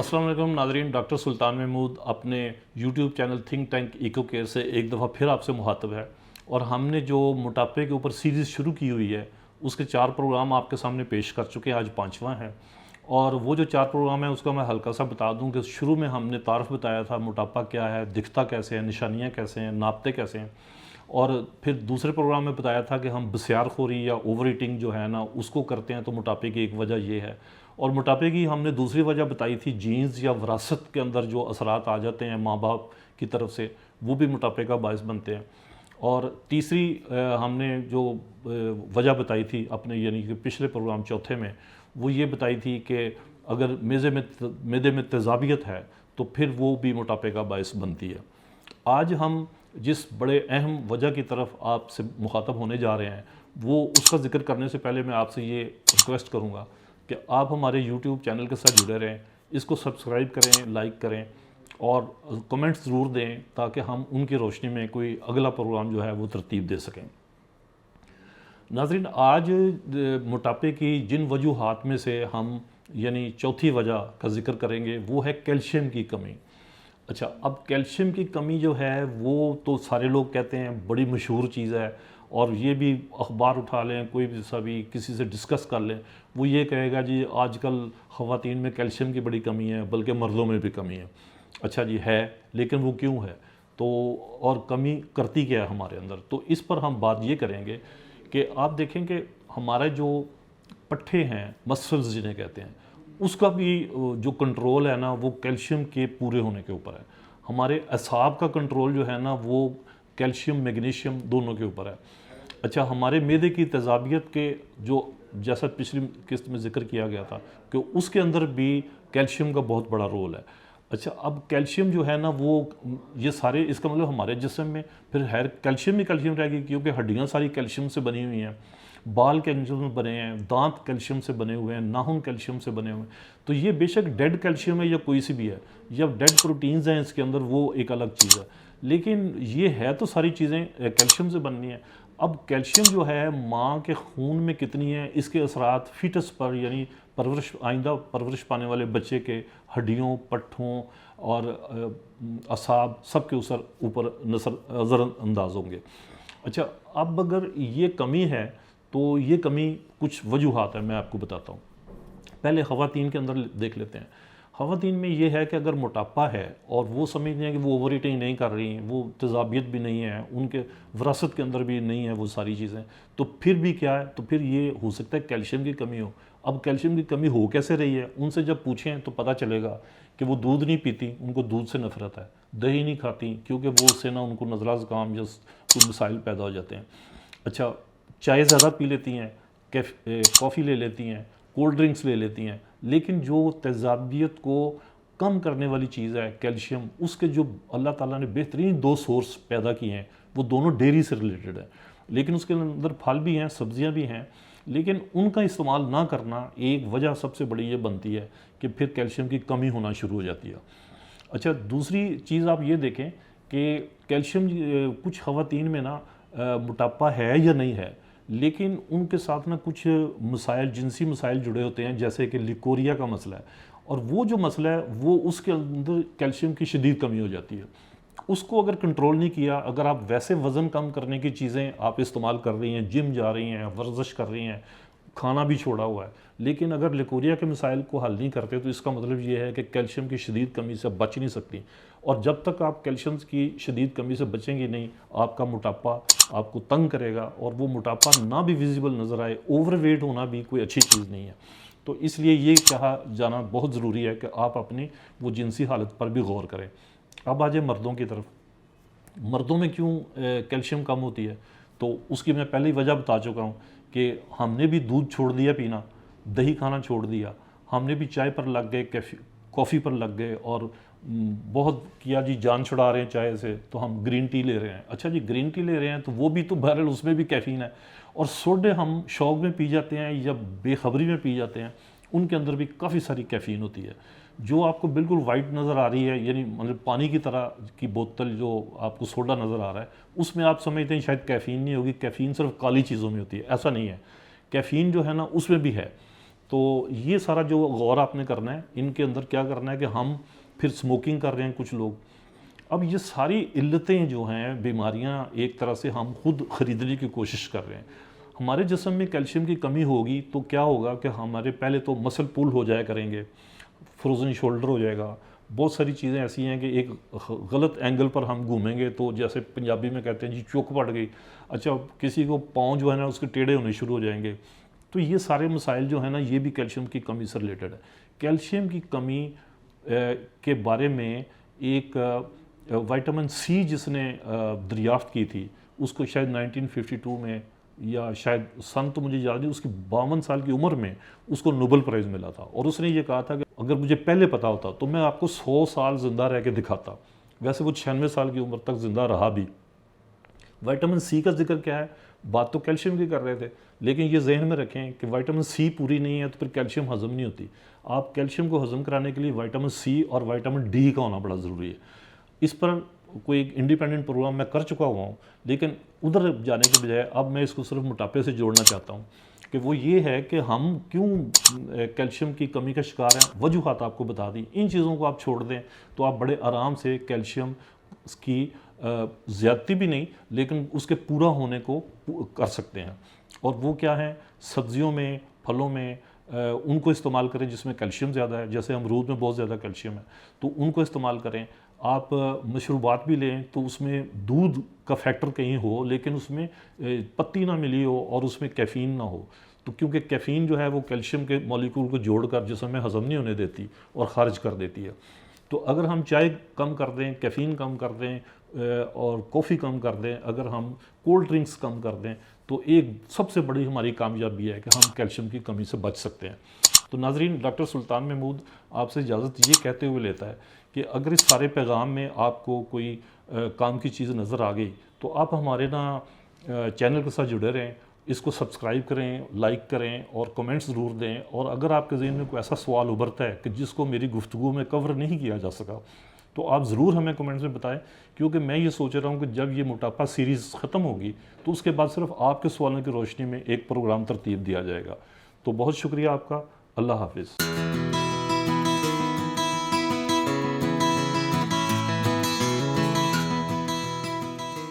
السلام علیکم ناظرین، ڈاکٹر سلطان محمود اپنے YouTube channel Think Tank Eco Care سے ایک دفعہ پھر آپ سے مخاطب ہے، اور ہم نے جو موٹاپے کے اوپر سیریز شروع کی ہوئی ہے اس کے 4 پروگرام آپ کے سامنے پیش کر چکے ہیں، آج 5واں ہے۔ اور وہ جو 4 پروگرام ہیں اس کا میں ہلکا سا بتا دوں کہ شروع میں ہم نے تعارف بتایا تھا موٹاپا کیا ہے، دکھتا کیسے ہے، نشانیاں کیسے ہیں، ناپتے کیسے ہیں، اور پھر دوسرے پروگرام میں بتایا تھا کہ ہم بسیار خوری یا اوور ایٹنگ جو ہے نا اس کو کرتے ہیں تو موٹاپے کی ایک وجہ یہ ہے، اور موٹاپے کی ہم نے دوسری وجہ بتائی تھی جینز یا وراثت کے اندر جو اثرات آ جاتے ہیں ماں باپ کی طرف سے، وہ بھی موٹاپے کا باعث بنتے ہیں۔ اور تیسری ہم نے جو وجہ بتائی تھی اپنے یعنی کہ پچھلے پروگرام چوتھے میں، وہ یہ بتائی تھی کہ اگر معدے میں تیزابیت ہے تو پھر وہ بھی موٹاپے کا باعث بنتی ہے۔ آج ہم جس بڑے اہم وجہ کی طرف آپ سے مخاطب ہونے جا رہے ہیں، وہ اس کا ذکر کرنے سے پہلے میں آپ سے یہ ریکویسٹ کروں گا کہ آپ ہمارے یوٹیوب چینل کے ساتھ جڑے رہیں، اس کو سبسکرائب کریں، لائک کریں اور کمنٹس ضرور دیں تاکہ ہم ان کی روشنی میں کوئی اگلا پروگرام جو ہے وہ ترتیب دے سکیں۔ ناظرین، آج موٹاپے کی جن وجوہات میں سے ہم یعنی چوتھی وجہ کا ذکر کریں گے وہ ہے کیلشیم کی کمی۔ اچھا، اب کیلشیم کی کمی جو ہے وہ تو سارے لوگ کہتے ہیں بڑی مشہور چیز ہے، اور یہ بھی اخبار اٹھا لیں، کوئی بھی سا بھی کسی سے ڈسکس کر لیں، وہ یہ کہے گا جی آج کل خواتین میں کیلشیم کی بڑی کمی ہے، بلکہ مردوں میں بھی کمی ہے۔ اچھا جی ہے، لیکن وہ کیوں ہے؟ تو اور کمی کرتی کیا ہے ہمارے اندر؟ تو اس پر ہم بات یہ کریں گے کہ آپ دیکھیں کہ ہمارے جو پٹھے ہیں، مسلز جنہیں کہتے ہیں، اس کا بھی جو کنٹرول ہے نا وہ کیلشیم کے پورے ہونے کے اوپر ہے۔ ہمارے اعصاب کا کنٹرول جو ہے نا وہ کیلشیم میگنیشیم دونوں کے اوپر ہے۔ اچھا، ہمارے معدے کی تیزابیت کے جو جیسا پچھلی قسط میں ذکر کیا گیا تھا کہ اس کے اندر بھی کیلشیم کا بہت بڑا رول ہے۔ اچھا، اب کیلشیم جو ہے نا وہ یہ سارے اس کا مطلب ہمارے جسم میں پھر کیلشیم ہی کیلشیم رہے گی، کیونکہ ہڈیاں ساری کیلشیم سے بنی ہوئی ہیں، بال کیلشیم سے بنے ہیں، دانت کیلشیم سے بنے ہوئے ہیں، ناخن کیلشیم سے بنے ہوئے ہیں۔ تو یہ بے شک ڈیڈ کیلشیم ہے یا کوئی سی بھی ہے، یا ڈیڈ پروٹینز ہیں اس کے اندر، وہ ایک الگ چیز ہے، لیکن یہ ہے تو ساری چیزیں کیلشیم سے بننی ہیں۔ اب کیلشیم جو ہے ماں کے خون میں کتنی ہے، اس کے اثرات فیٹس پر یعنی آئندہ پرورش پانے والے بچے کے ہڈیوں، پٹھوں اور اعصاب سب کے اوپر نظر انداز ہوں گے۔ اچھا، اب اگر یہ کمی ہے تو یہ کمی کچھ وجوہات ہیں، میں آپ کو بتاتا ہوں۔ پہلے خواتین کے اندر دیکھ لیتے ہیں۔ خواتین میں یہ ہے کہ اگر موٹاپا ہے اور وہ سمجھتے ہیں کہ وہ اوور ایٹنگ نہیں کر رہی ہیں، وہ تیزابیت بھی نہیں ہے، ان کے وراثت کے اندر بھی نہیں ہے وہ ساری چیزیں، تو پھر بھی کیا ہے، تو پھر یہ ہو سکتا ہے کیلشیم کی کمی ہو۔ اب کیلشیم کی کمی ہو کیسے رہی ہے؟ ان سے جب پوچھیں تو پتہ چلے گا کہ وہ دودھ نہیں پیتی، ان کو دودھ سے نفرت ہے، دہی نہیں کھاتی کیونکہ وہ اس سے نہ ان کو نزلہ زکام یا کوئی مسائل پیدا ہو جاتے ہیں۔ اچھا، چائے زیادہ پی لیتی ہیں، کافی لے لیتی ہیں، کولڈ ڈرنکس لے لیتی ہیں، لیکن جو تیزابیت کو کم کرنے والی چیز ہے کیلشیم، اس کے جو اللہ تعالیٰ نے بہترین 2 سورس پیدا کیے ہیں وہ دونوں ڈیری سے ریلیٹڈ ہیں، لیکن اس کے اندر پھل بھی ہیں، سبزیاں بھی ہیں، لیکن ان کا استعمال نہ کرنا ایک وجہ سب سے بڑی یہ بنتی ہے کہ پھر کیلشیم کی کمی ہونا شروع ہو جاتی ہے۔ اچھا، دوسری چیز آپ یہ دیکھیں کہ کیلشیم کچھ خواتین میں نا موٹاپا ہے یا نہیں ہے، لیکن ان کے ساتھ نا کچھ مسائل، جنسی مسائل جڑے ہوتے ہیں، جیسے کہ لیکوریا کا مسئلہ ہے، اور وہ جو مسئلہ ہے وہ اس کے اندر کیلشیم کی شدید کمی ہو جاتی ہے۔ اس کو اگر کنٹرول نہیں کیا، اگر آپ ویسے وزن کم کرنے کی چیزیں آپ استعمال کر رہی ہیں، جم جا رہی ہیں، ورزش کر رہی ہیں، کھانا بھی چھوڑا ہوا ہے، لیکن اگر لیکوریا کے مسائل کو حل نہیں کرتے تو اس کا مطلب یہ ہے کہ کیلشیم کی شدید کمی سے بچ نہیں سکتی، اور جب تک آپ کیلشیم کی شدید کمی سے بچیں گی نہیں، آپ کا موٹاپا آپ کو تنگ کرے گا، اور وہ موٹاپا نہ بھی ویزیبل نظر آئے، اوور ویٹ ہونا بھی کوئی اچھی چیز نہیں ہے۔ تو اس لیے یہ کہا جانا بہت ضروری ہے کہ آپ اپنی وہ جنسی حالت پر بھی غور کریں۔ اب آ جائیں مردوں کی طرف۔ مردوں میں کیوں کیلشیم کم ہوتی ہے؟ تو اس کی میں پہلے ہی وجہ بتا چکا ہوں کہ ہم نے بھی دودھ چھوڑ دیا پینا، دہی کھانا چھوڑ دیا، ہم نے بھی چائے پر لگ گئے، کافی پر لگ گئے، اور بہت کیا جی جان چھڑا رہے ہیں چائے سے تو ہم گرین ٹی لے رہے ہیں۔ اچھا جی، گرین ٹی لے رہے ہیں تو وہ بھی تو بہرحال اس میں بھی کیفین ہے، اور سوڈے ہم شوق میں پی جاتے ہیں یا بے خبری میں پی جاتے ہیں، ان کے اندر بھی کافی ساری کیفین ہوتی ہے، جو آپ کو بالکل وائٹ نظر آ رہی ہے، یعنی مطلب پانی کی طرح کی بوتل جو آپ کو سوڈا نظر آ رہا ہے، اس میں آپ سمجھتے ہیں شاید کیفین نہیں ہوگی، کیفین صرف کالی چیزوں میں ہوتی ہے، ایسا نہیں ہے، کیفین جو ہے نا اس میں بھی ہے۔ تو یہ سارا جو غور آپ نے کرنا ہے، ان کے اندر کیا کرنا ہے کہ ہم پھر سموکنگ کر رہے ہیں کچھ لوگ. اب یہ ساری علتیں جو ہیں، بیماریاں ایک طرح سے ہم خود خریدنے کی کوشش کر رہے ہیں. ہمارے جسم میں کیلشیم کی کمی ہوگی تو کیا ہوگا کہ ہمارے پہلے تو مسل پول ہو جایا کریں گے، فروزن شولڈر ہو جائے گا. بہت ساری چیزیں ایسی ہیں کہ ایک غلط اینگل پر ہم گھومیں گے تو جیسے پنجابی میں کہتے ہیں جی چوک پڑ گئی. اچھا، کسی کو پاؤں جو ہے نا اس کے ٹیڑھے ہونے شروع ہو جائیں گے. تو یہ سارے مسائل جو ہیں نا یہ بھی کیلشیم کی کمی سے ریلیٹڈ ہے. کیلشیم کی کمی کے بارے میں ایک وائٹامن سی جس نے دریافت کی تھی، اس کو شاید 1952 میں یا شاید سن تو مجھے یاد نہیں، اس کی 52 سال کی عمر میں اس کو نوبل پرائز ملا تھا. اور اس نے یہ کہا تھا کہ اگر مجھے پہلے پتا ہوتا تو میں آپ کو 100 سال زندہ رہ کے دکھاتا. ویسے وہ 96 سال کی عمر تک زندہ رہا بھی. وائٹامن سی کا ذکر کیا ہے؟ بات تو کیلشیم کی کر رہے تھے، لیکن یہ ذہن میں رکھیں کہ وائٹامن سی پوری نہیں ہے تو پھر کیلشیم ہضم نہیں ہوتی. آپ کیلشیم کو ہضم کرانے کے لیے وائٹامن سی اور وائٹامن ڈی کا ہونا بڑا ضروری ہے. اس پر کوئی ایک انڈیپینڈنٹ پروگرام میں کر چکا ہوا ہوں، لیکن ادھر جانے کے بجائے اب میں اس کو صرف موٹاپے سے جوڑنا چاہتا ہوں کہ وہ یہ ہے کہ ہم کیوں کیلشیم کی کمی کا شکار ہیں. وجوہات آپ کو بتا دی. ان چیزوں کو آپ چھوڑ دیں تو آپ بڑے آرام سے کیلشیم کی زیادتی بھی نہیں لیکن اس کے پورا ہونے کو کر سکتے ہیں. اور وہ کیا ہیں؟ سبزیوں میں، پھلوں میں ان کو استعمال کریں جس میں کیلشیم زیادہ ہے. جیسے امرود میں بہت زیادہ کیلشیم ہے تو ان کو استعمال کریں. آپ مشروبات بھی لیں تو اس میں دودھ کا فیکٹر کہیں ہو لیکن اس میں پتی نہ ملی ہو اور اس میں کیفین نہ ہو. تو کیونکہ کیفین جو ہے وہ کیلشیم کے مالیکول کو جوڑ کر جسم میں ہضم نہیں ہونے دیتی اور خارج کر دیتی ہے. تو اگر ہم چائے کم کر دیں، کیفین کم کر دیں اور کافی کم کر دیں، اگر ہم کولڈ ڈرنکس کم کر دیں تو ایک سب سے بڑی ہماری کامیابی ہے کہ ہم کیلشیم کی کمی سے بچ سکتے ہیں. تو ناظرین، ڈاکٹر سلطان محمود آپ سے اجازت یہ کہتے ہوئے لیتا ہے کہ اگر اس سارے پیغام میں آپ کو کوئی کام کی چیز نظر آ گئی تو آپ ہمارے نا چینل کے ساتھ جڑے رہیں، اس کو سبسکرائب کریں، لائک کریں اور کمنٹس ضرور دیں. اور اگر آپ کے ذہن میں کوئی ایسا سوال ابھرتا ہے کہ جس کو میری گفتگو میں کور نہیں کیا جا سکا تو آپ ضرور ہمیں کمنٹس میں بتائیں، کیونکہ میں یہ سوچ رہا ہوں کہ جب یہ موٹاپا سیریز ختم ہوگی تو اس کے بعد صرف آپ کے سوالوں کی روشنی میں ایک پروگرام ترتیب دیا جائے گا. تو بہت شکریہ آپ کا. اللہ حافظ.